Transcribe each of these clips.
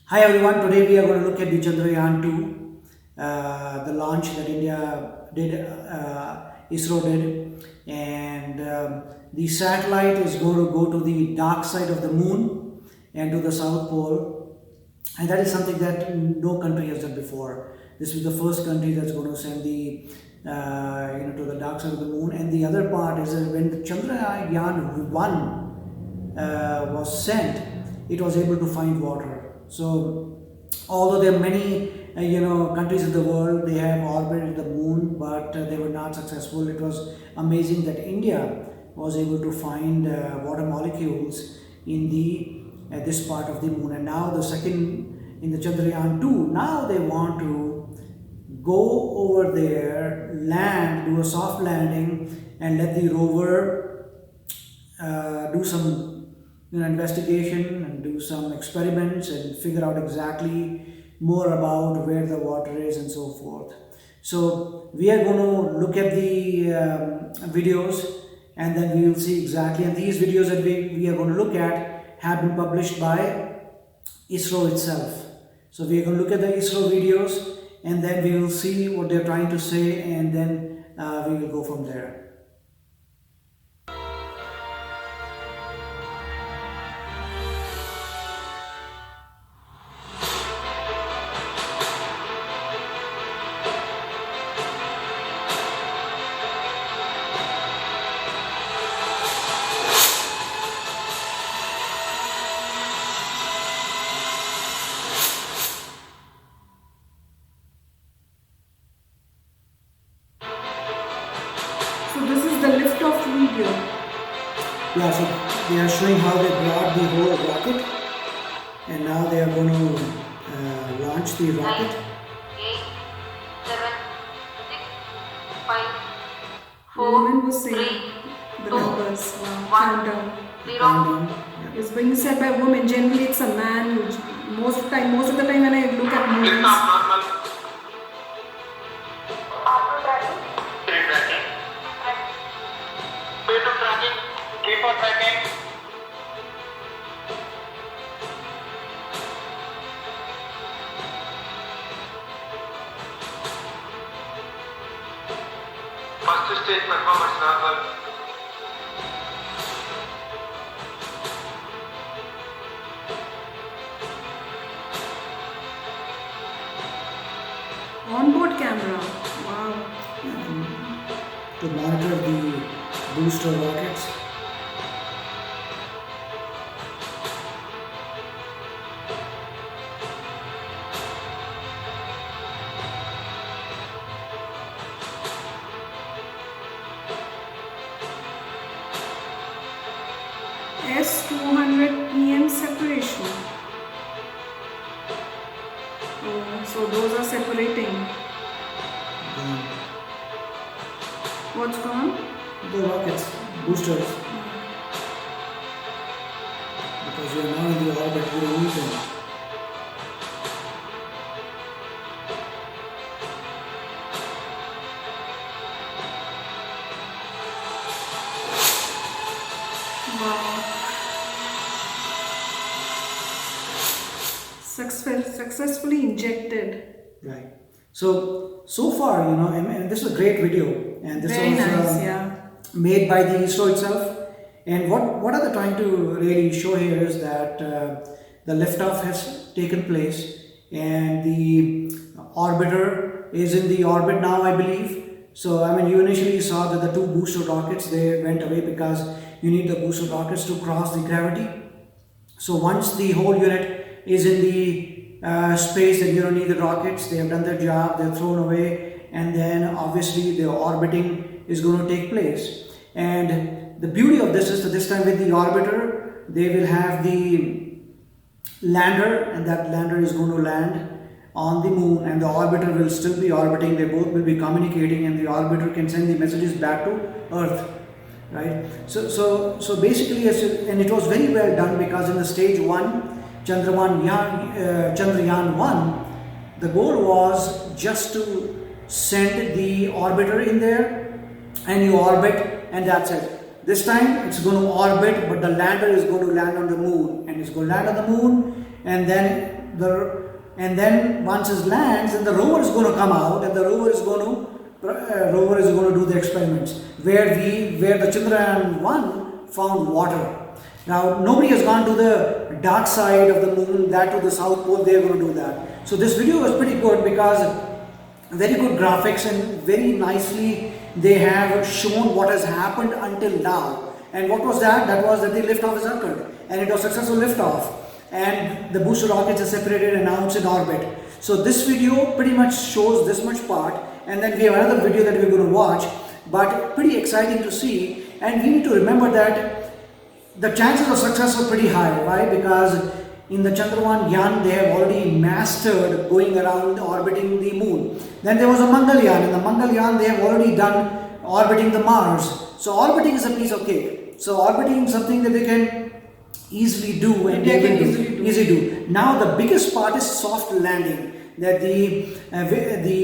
Hi everyone, today we are going to look at the Chandrayaan 2, the launch that India did, ISRO did, and the satellite is going to go to the dark side of the moon and to the South Pole, and that is something that no country has done before. This is the first country that's going to send the to the dark side of the moon, and the other part is that when the Chandrayaan 1 was sent, it was able to find water. So, although there are many countries in the world, they have orbited the moon, but they were not successful. It was amazing that India was able to find water molecules in the this part of the moon, and now the second in the Chandrayaan 2. Now they want to go over there, land, do a soft landing, and let the rover do some investigation and do some experiments and figure out exactly more about where the water is and so forth. So we are going to look at the videos, and then we will see exactly. And these videos that we are going to look at have been published by ISRO itself. So we are going to look at the ISRO videos, and then we will see what they're trying to say, and then we will go from there. So this is the lift-off video. Yeah, so they are showing how they brought the whole rocket, and now they are going to launch the rocket. 8, 7, 6, 5, The woman 4, was saying 3, the 2, numbers. Wow, 1, countdown. 0. Countdown. Yeah. It's being said by women. Generally, it's a man. Most of the time when I look at Lift movies, off normal. Auto tracking. Keep tracking. Way to tracking. Keep on tracking. First stage performance normal. onboard camera. Wow. To monitor the booster rockets. S200 PM separation. Oh, so those are separating. Um, What's gone? the rockets, boosters, because we are now in the orbit, we don't need them. Wow. Successfully injected. Right. So far, and this is a great video, and this Very was nice, yeah. made by the ISRO itself. And what are they trying to really show here is that the liftoff has taken place, and the orbiter is in the orbit now, I believe. So you initially saw that the two booster rockets, they went away because you need the booster rockets to cross the gravity. So once the whole unit is in the space, and you don't need the rockets, they have done their job, they're thrown away, and then obviously the orbiting is going to take place. And the beauty of this is that this time with the orbiter, they will have the lander, and that lander is going to land on the moon, and the orbiter will still be orbiting. They both will be communicating, and the orbiter can send the messages back to Earth. Right. So basically, and it was very well done, because in the stage 1, Chandrayaan 1, the goal was just to send the orbiter in there, and you orbit, and that's it. This time it's going to orbit, but the lander is going to land on the moon, and it's going to land on the moon, and then and then once it lands, then the rover is going to come out, and the rover is going to do the experiments where the Chandrayaan 1 found water. Now nobody has gone to the dark side of the moon, that to the south pole. They are going to do that. So this video was pretty good because very good graphics and very nicely they have shown what has happened until now. And what was that? That was that the liftoff has occurred, and it was successful liftoff. And the booster rockets are separated and now it's in orbit. So this video pretty much shows this much part, and then we have another video that we're going to watch, but pretty exciting to see. And we need to remember that the chances of success are pretty high. Why? Because in the Chandrayaan, they have already mastered going around orbiting the moon. Then there was a Mangalyaan. In the Mangalyaan, they have already done orbiting the Mars. So orbiting is a piece of cake. So orbiting is something that they can easily do, and they can easily do. Now the biggest part is soft landing. That the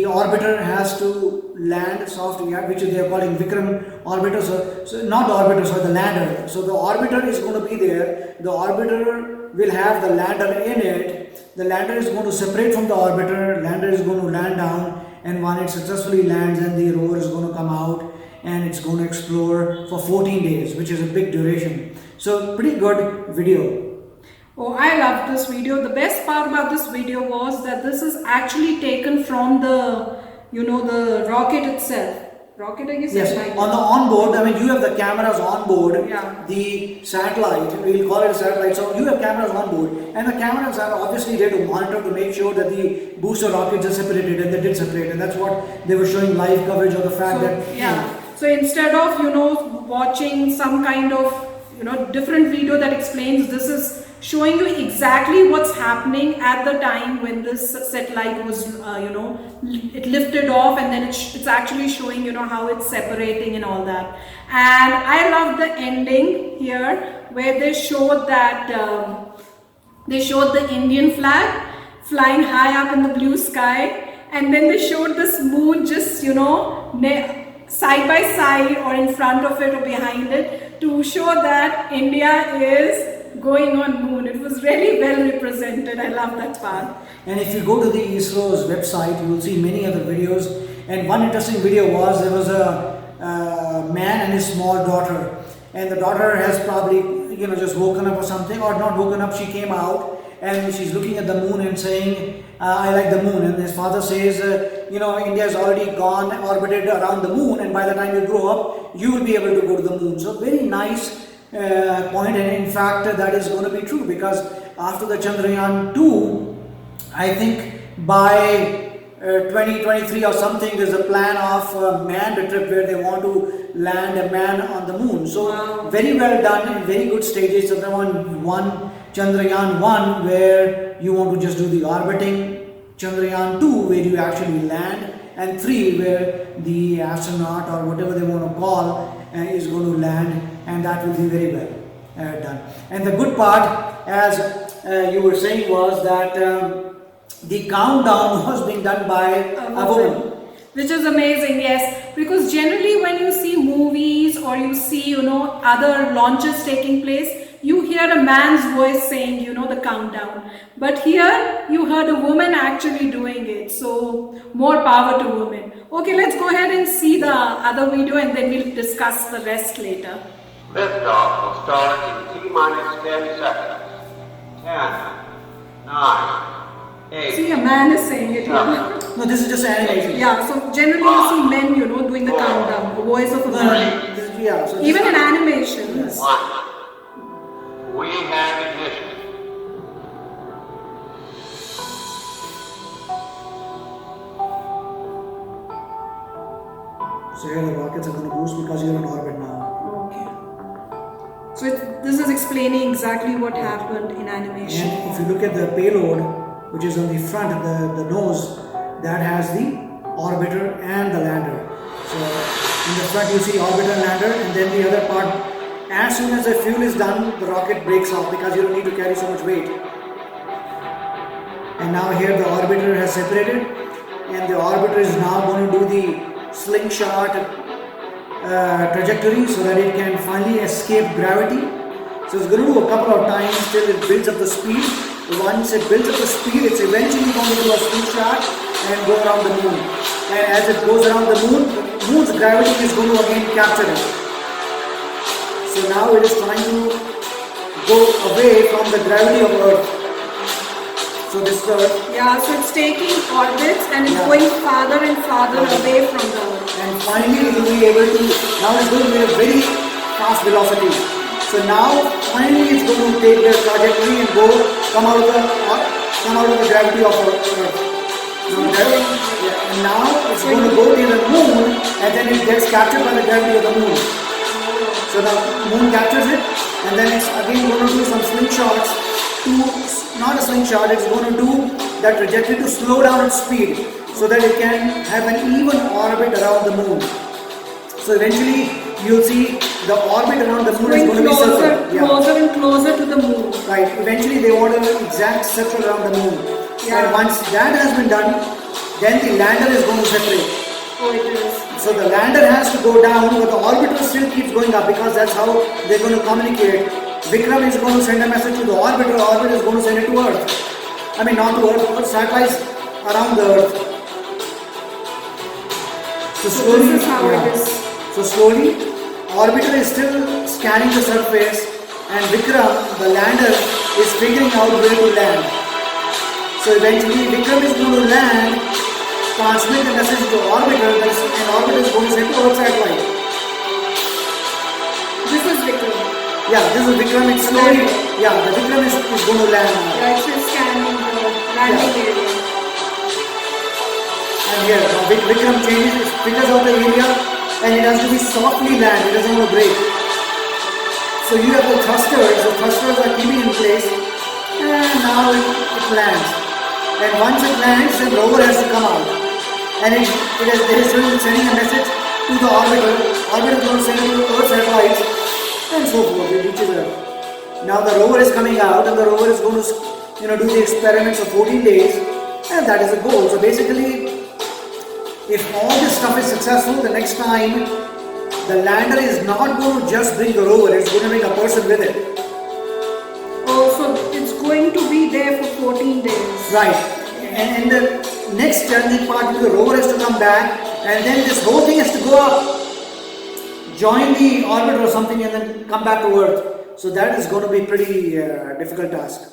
orbiter has to land soft, which they are calling Vikram orbiter. So not the orbiter, sorry, the lander. So the orbiter is going to be there. The orbiter will have the lander in it. The lander is going to separate from the orbiter. Lander is going to land down, and when it successfully lands, then the rover is going to come out and it's going to explore for 14 days, which is a big duration. So pretty good video. Oh, I loved this video. The best part about this video was that this is actually taken from the, the rocket itself. Rocket, I guess? Yes, Right. on the onboard, I mean, you have the cameras on board, Yeah. the satellite, we'll call it a satellite, so you have cameras on board, and the cameras are obviously there to monitor to make sure that the booster rockets are separated, and they did separate, and that's what they were showing live coverage of the fact that... Yeah. So instead of, watching some kind of, different video that explains, this is showing you exactly what's happening at the time when this satellite was, it lifted off, and then it's actually showing, how it's separating and all that. And I love the ending here where they showed that, they showed the Indian flag flying high up in the blue sky, and then they showed this moon just, side by side or in front of it or behind it to show that India is going on moon. It was really well represented. I love that part. And if you go to the ISRO's website, you will see many other videos. And one interesting video was there was a man and his small daughter. And the daughter has probably, just woken up or something, or not woken up, she came out and she's looking at the moon and saying, I like the moon. And his father says, India has already gone, orbited around the moon, and by the time you grow up, you will be able to go to the moon. So very nice point, and in fact that is going to be true, because after the Chandrayaan 2, I think by 2023 or something, there's a plan of a manned trip where they want to land a man on the moon. So very well done, in very good stages. Chandrayaan 1 where you want to just do the orbiting, Chandrayaan 2 where you actually land, and 3 where the astronaut or whatever they want to call is going to land, and that will be very well done. And the good part, as you were saying, was that the countdown was being done by a woman. Which is amazing, yes, because generally when you see movies or you see, other launches taking place, you hear a man's voice saying, the countdown. But here you heard a woman actually doing it. So more power to women. Okay, let's go ahead and see the other video, and then we'll discuss the rest later. Liftoff will start in T-minus 10 seconds. 10, 9, 8. See, a man is saying it here. No, this is just an animation. Yeah, so generally you see men, doing the countdown, the voice of a man. So Even in animations. 1. We have ignition. So here the rockets are going to boost because you're in orbit now. Okay. So this is explaining exactly what happened in animation. And if you look at the payload, which is on the front, the nose, that has the orbiter and the lander. So in the front you see orbiter and lander, and then the other part, as soon as the fuel is done, the rocket breaks off because you don't need to carry so much weight. And now here the orbiter has separated, and the orbiter is now going to do the slingshot trajectory so that it can finally escape gravity. So it's going to do a couple of times till it builds up the speed. once it builds up the speed, it's eventually going to do a slingshot and go around the moon. And as it goes around the moon's gravity is going to again capture it. So now it is trying to go away from the gravity of Earth. So this is the Earth. Yeah, so it's taking orbits and it's Yeah. going farther and farther away from the Earth. And finally it will be able to, now it's going to be a very fast velocity. So now finally it's going to take the trajectory and come out of the gravity of Earth. And now it's going to go to the moon and then it gets captured by the gravity of the moon. So the moon captures it and then it's again going to do some slingshots not a slingshot, it's going to do that trajectory to slow down its speed so that it can have an even orbit around the moon. So eventually you'll see the orbit around the moon is going to be circular. Closer and closer to the moon. Right, eventually they want an exact circle around the moon. Yeah. And once that has been done, then the lander is going to separate. Oh, it is. So the lander has to go down, but the orbiter still keeps going up because that's how they're going to communicate. Vikram is going to send a message to the orbiter, the orbiter is going to send it to Earth. I mean, not to Earth, but satellites around the Earth. So slowly, this is how it is. So slowly, orbiter is still scanning the surface, and Vikram, the lander, is figuring out where to land. So eventually, Vikram is going to land, transmit the message to orbiter, and orbiter is going to send to Earth satellite. This is Vikram. Yeah, this is Vikram. It's slowly. Yeah, the Vikram is going to land now. Yeah, it's scanning the landing area. And here, now Vikram changes, it figures out the area, and it has to be softly land. It doesn't want to break. So you have the thrusters. The thrusters are keeping in place, and now it lands. And once it lands, the rover has to come out, and it is sending a message to the orbiter. Orbiter is going to send it to Earth satellites. And so forth, it reaches Earth. Now the rover is coming out and the rover is going to do the experiments for 14 days and that is the goal. So basically, if all this stuff is successful, the next time the lander is not going to just bring the rover, it's going to bring a person with it. Oh, so it's going to be there for 14 days. Right. And the next journey part, the rover has to come back and then this whole thing has to go up, join the orbit or something and then come back to Earth. So that is going to be pretty difficult task.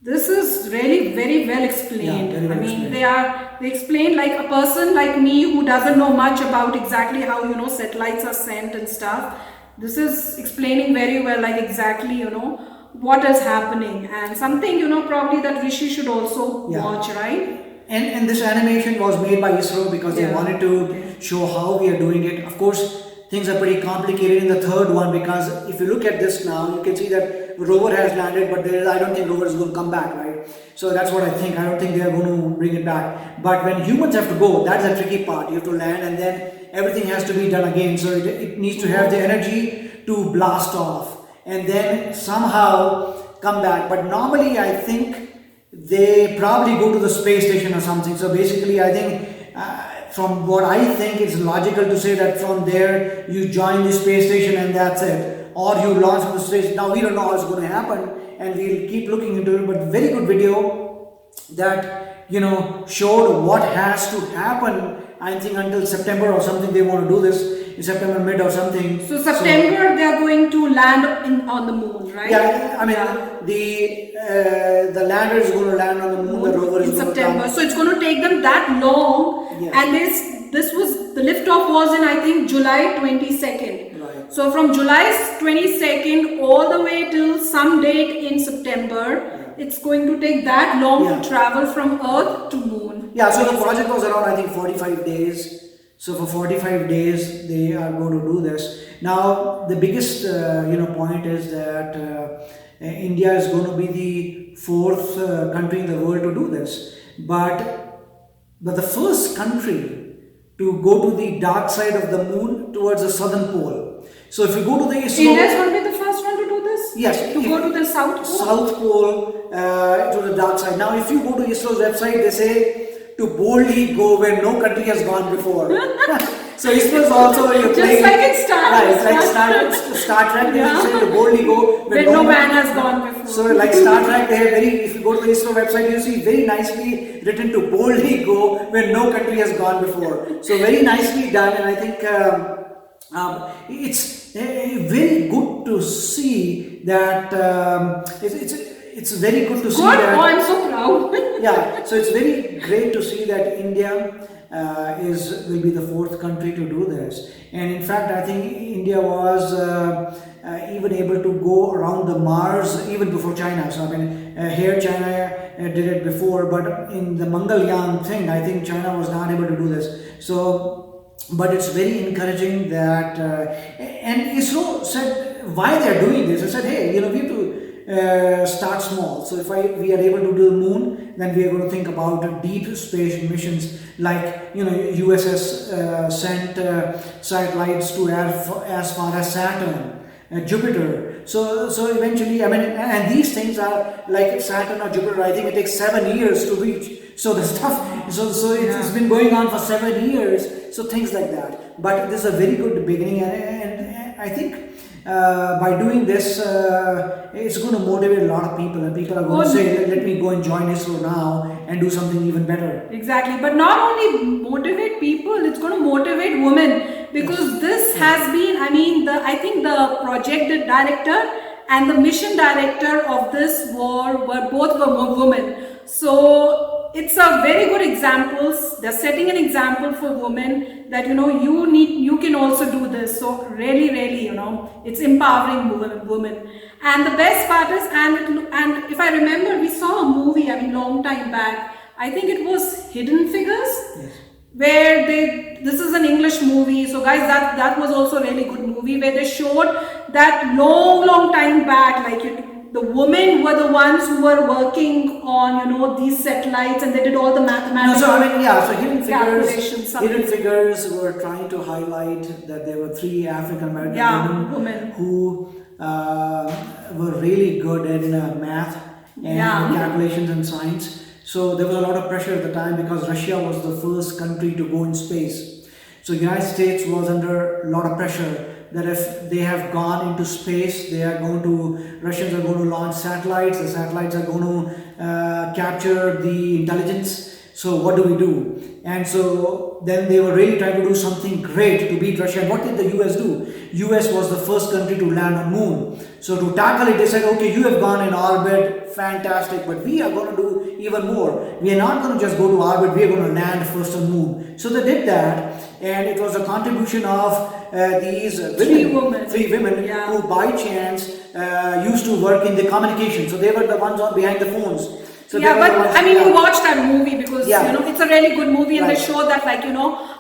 This is really very well explained. Yeah, very well I mean, explained. they explain like a person like me who doesn't know much about exactly how satellites are sent and stuff. This is explaining very well, like exactly what is happening and something probably that Rishi should also watch, right? And this animation was made by ISRO because they wanted to show how we are doing it. Of course, things are pretty complicated in the third one because if you look at this now, you can see that rover has landed, but I don't think rover is going to come back, right? So that's what I think. I don't think they are going to bring it back. But when humans have to go, that's the tricky part. You have to land and then everything has to be done again. So it needs to have the energy to blast off and then somehow come back. But normally I think they probably go to the space station or something. So basically I think from what I think, it's logical to say that from there you join the space station and that's it, or you launch from the space. Now we don't know how it's going to happen and we'll keep looking into it, but very good video that showed what has to happen. I think until September or something they want to do this, in September mid or something. So September they are going to land on the moon, right? Yeah, I mean the lander is going to land on the moon, the rover is in going September. to come. So it's going to take them that long, and this was the liftoff was in I think July 22nd. Right. So from July 22nd all the way till some date in September, it's going to take that long to travel from Earth to moon. Yeah, so the project was around I think 45 days. So for 45 days they are going to do this. Now the biggest point is that India is going to be the fourth country in the world to do this. But the first country to go to the dark side of the moon towards the southern pole. So if you go to the ISRO, India is going to be the first one to do this? Yes. To go to the south pole? South pole to the dark side. Now if you go to ISRO's website, they say to boldly go where no country has gone before. So ISRO is also Just playing, like in Star right, Wars. like Star Trek, they Yeah. say to boldly go Where no man has gone before. So like Star Trek, they have if you go to the ISRO website, you see very nicely written to boldly go where no country has gone before. So very nicely done, and I think it's very good to see that it's very good to see Good. that. Oh, I'm so proud. Yeah, so it's very great to see that India will be the fourth country to do this, and in fact, I think India was even able to go around the Mars even before China. So I mean, here China did it before, but in the Mangalyaan thing, I think China was not able to do this. So, but it's very encouraging that, and ISRO said why they are doing this. They said, hey, we have to start small. So if we are able to do the moon, then we are going to think about deep space missions like USS sent satellites to as far as Saturn, Jupiter. So eventually, I mean, and these things are like Saturn or Jupiter. I think it takes 7 years to reach. So the stuff, so it's been going on for 7 years. So things like that. But this is a very good beginning, and I think. By doing this, it's going to motivate a lot of people, and people are going to say, let me go and join ISRO now and do something even better. Exactly, but not only motivate people, it's going to motivate women, because this has been, I think the project director and the mission director of this were both women. So it's a very good example. They're setting an example for women that you can also do this. So really, it's empowering women. And the best part is, and if I remember, we saw a movie long time back. I think it was Hidden Figures. Yes. Where this is an English movie, so guys, that was also a really good movie, where they showed that long time back, the women were the ones who were working on these satellites, and they did all the mathematical so Hidden Figures were trying to highlight that there were 3 African American women who were really good in math and calculations and science. So there was a lot of pressure at the time because Russia was the first country to go in space. So United States was under a lot of pressure that if they have gone into space, Russians are going to launch satellites, the satellites are going to capture the intelligence. So what do we do? And so then they were really trying to do something great to beat Russia. And what did the US do? US was the first country to land on moon. So to tackle it, they said, okay, you have gone in orbit, fantastic, but we are going to do even more. We are not going to just go to orbit, we are going to land first on moon. So they did that, and it was a contribution of these three women who by chance used to work in the communication. So they were the ones behind the phones. So we watched that movie because it's a really good movie, and they show that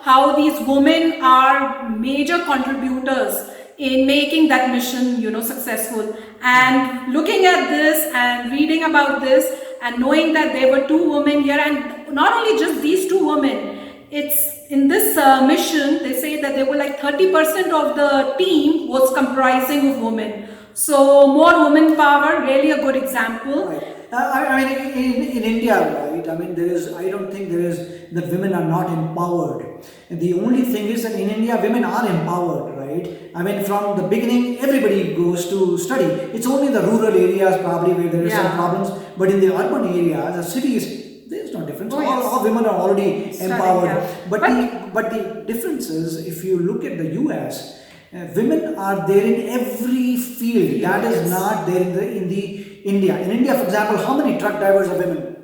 how these women are major contributors in making that mission successful. And looking at this and reading about this and knowing that there were 2 women here, and not only just these 2 women, it's in this mission they say that they were 30% of the team was comprising of women. So more women power, really a good example. Right. In India, right? I don't think there is that women are not empowered. And the only thing is that in India, women are empowered, right? From the beginning, everybody goes to study. It's only the rural areas probably where there are some problems. But in the urban areas, the cities, there's no difference. All women are already empowered. But the difference is, if you look at the US, women are there in every field. That is not there in the India. In India, for example, how many truck drivers are women?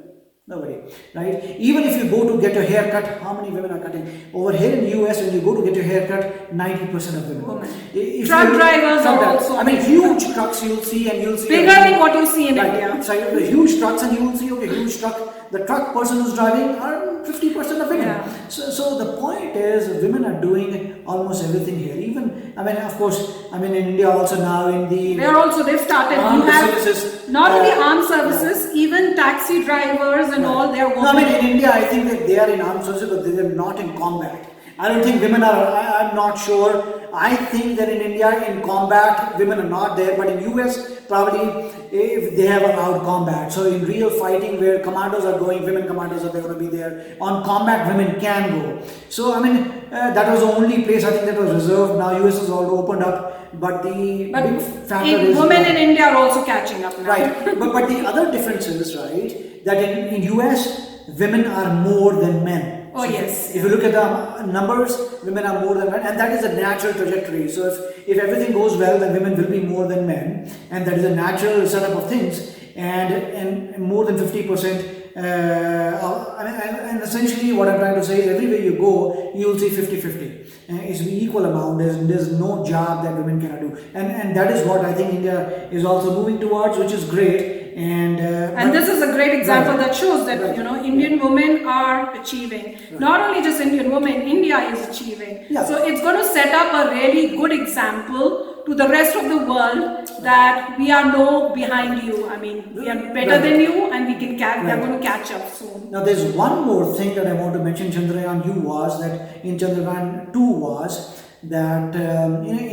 Nobody, right? Even if you go to get a haircut, how many women are cutting? Over here in the US, when you go to get your haircut, 90% of women. Truck drivers are also. Huge trucks you'll see, and you'll see bigger than what you see in India. So you have huge trucks, and you will see huge truck. The truck person who's driving are 50% of women. Yeah. So the point is, women are doing almost everything here. Even of course, in India also now in the they've started. You have services, not only armed services, even taxi drivers and all. They are women. In India, I think that they are in armed services, but they are not in combat. I don't think women are, I'm not sure. I think that in India, in combat, women are not there, but in US, probably if they have allowed combat. So in real fighting where commandos are going, women commandos are going to be there. On combat, women can go. So I mean, that was the only place I think that was reserved. Now US has all opened up, but the big factor is women in India are also catching up now. right. but the other difference is, right, that in US, women are more than men. Oh, So yes. If you look at the numbers, women are more than men, and that is a natural trajectory. So if everything goes well, then women will be more than men, and that is a natural setup of things. And more than 50%. And essentially, what I'm trying to say is, everywhere you go, you will see 50-50. It's the equal amount. There's no job that women cannot do, and that is what I think India is also moving towards, which is great. And this is a great example Right. that shows that Right. Indian women are achieving. Not only just Indian women, India is achieving. Yeah. So it's going to set up a really good example to the rest of the world that we are no behind you. I mean, we are better Right. than you, and we can they're Right. going to catch up soon. Now there's one more thing that I want to mention. Chandrayaan 2 was that in Chandrayaan 2 was that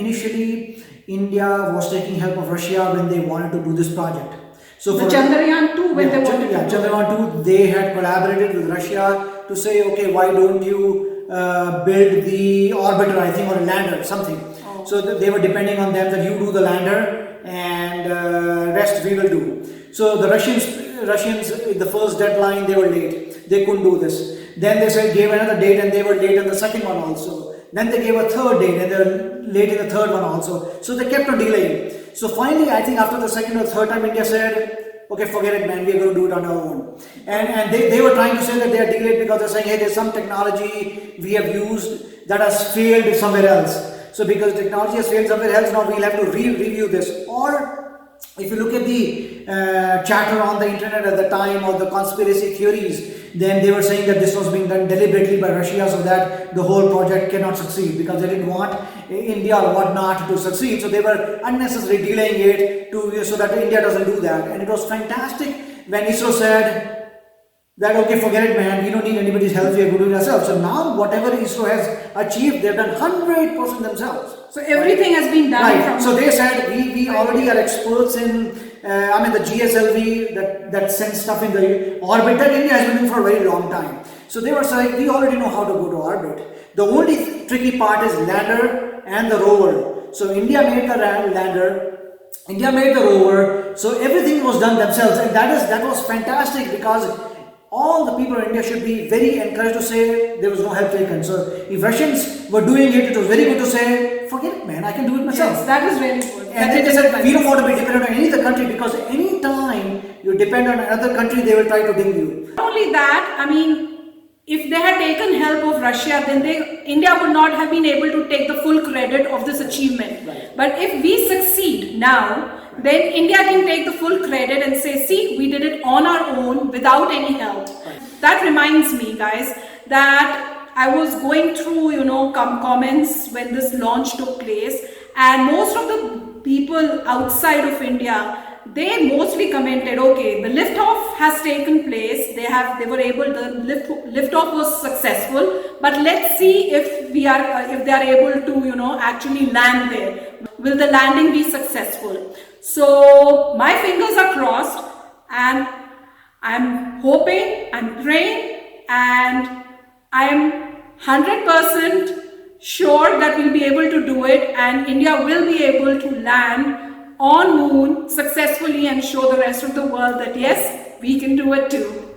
initially India was taking help of Russia when they wanted to do this project. So The for Chandrayaan 2, when they wanted to do Chandrayaan 2, they had collaborated with Russia to say, okay, why don't you build the orbiter, I think, or a lander, something. Oh. So they were depending on them that you do the lander and rest we will do. So the Russians, the first deadline, they were late. They couldn't do this. Then they gave another date and they were late on the second one also. Then they gave a third date and they were late in the third one also. So they kept on delaying. So finally, I think after the second or third time, India said, okay, forget it, man, we are going to do it on our own. And they were trying to say that they are delayed because they're saying, hey, there's some technology we have used that has failed somewhere else. So because technology has failed somewhere else, now we'll have to review this. Or if you look at the chatter on the internet at the time, or the conspiracy theories, then they were saying that this was being done deliberately by Russia so that the whole project cannot succeed, because they didn't want India or whatnot to succeed. So they were unnecessarily delaying it so that India doesn't do that. And it was fantastic when ISRO said that, okay, forget it, man, we don't need anybody's help, we are going to do it ourselves. So now whatever ISRO has achieved, they've done 100% themselves. So everything has been done Right. from... So they said we already are experts in the GSLV that sends stuff in the orbit that India has been doing for a very long time. So they were saying we already know how to go to orbit. The only tricky part is lander and the rover. So India made the lander, India made the rover. So everything was done themselves, and that was fantastic, because all the people in India should be very encouraged to say there was no help taken. So if Russians were doing it, it was very good to say, forget it, man, I can do it myself. Yes, that is really good. And That they is said, good. we don't want to be dependent on any other country, because any time you depend on another country, they will try to ding you. Not only that, I mean, if they had taken help of Russia, then India would not have been able to take the full credit of this achievement. Right. But if we succeed now, then India can take the full credit and say, see, we did it on our own without any help. Right. That reminds me, guys, that I was going through, comments when this launch took place, and most of the people outside of India, they mostly commented, okay, the liftoff has taken place, the liftoff was successful, but let's see if they are able to, actually land there. Will the landing be successful? So my fingers are crossed, and I'm hoping, I'm praying, and I am 100% sure that we'll be able to do it, and India will be able to land on moon successfully and show the rest of the world that yes, we can do it too.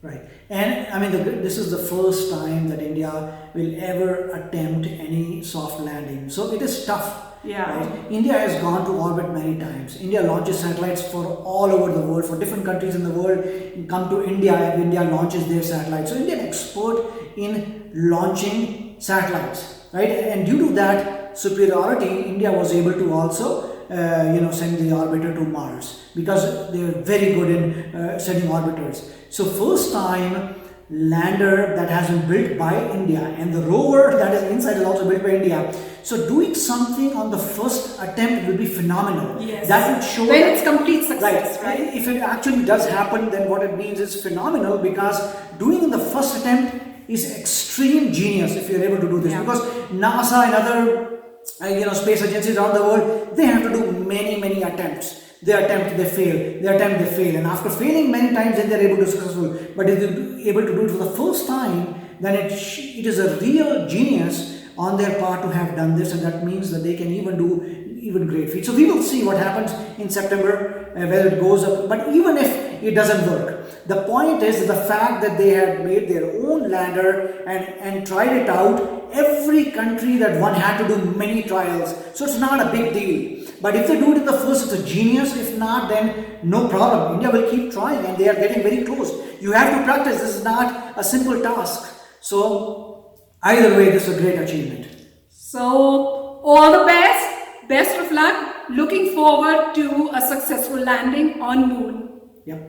Right. And I mean, this is the first time that India will ever attempt any soft landing. So it is tough. Yeah. Right? India has gone to orbit many times. India launches satellites for all over the world, for different countries in the world. Come to India, and India launches their satellites. So India is an expert in launching satellites, right? And due to that superiority, India was able to also send the orbiter to Mars, because they are very good in sending orbiters. So first time lander that has been built by India, and the rover that is inside is also built by India. So doing something on the first attempt will be phenomenal. Yes. That would show when that it's complete success, right? If it actually does happen, then what it means is phenomenal, because doing in the first attempt is extreme genius if you're able to do this, because NASA and other space agencies around the world, they have to do many attempts. They attempt, they fail, they attempt, they fail, and after failing many times, then they're able to successful. But if they're able to do it for the first time, then it is a real genius on their part to have done this, and that means that they can even do even great feats. So we will see what happens in September, whether it goes up. But even if it doesn't work, the point is the fact that they had made their own lander and tried it out. Every country that one had to do many trials, so it's not a big deal. But if they do it in the first, it's a genius. If not, then no problem. India will keep trying, and they are getting very close. You have to practice. This is not a simple task. So either way, this is a great achievement. So all the best of luck. Looking forward to a successful landing on moon. Yep.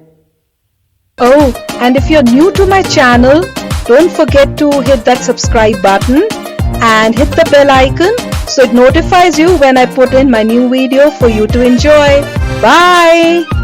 Oh, and if you're new to my channel, don't forget to hit that subscribe button and hit the bell icon so it notifies you when I put in my new video for you to enjoy. Bye!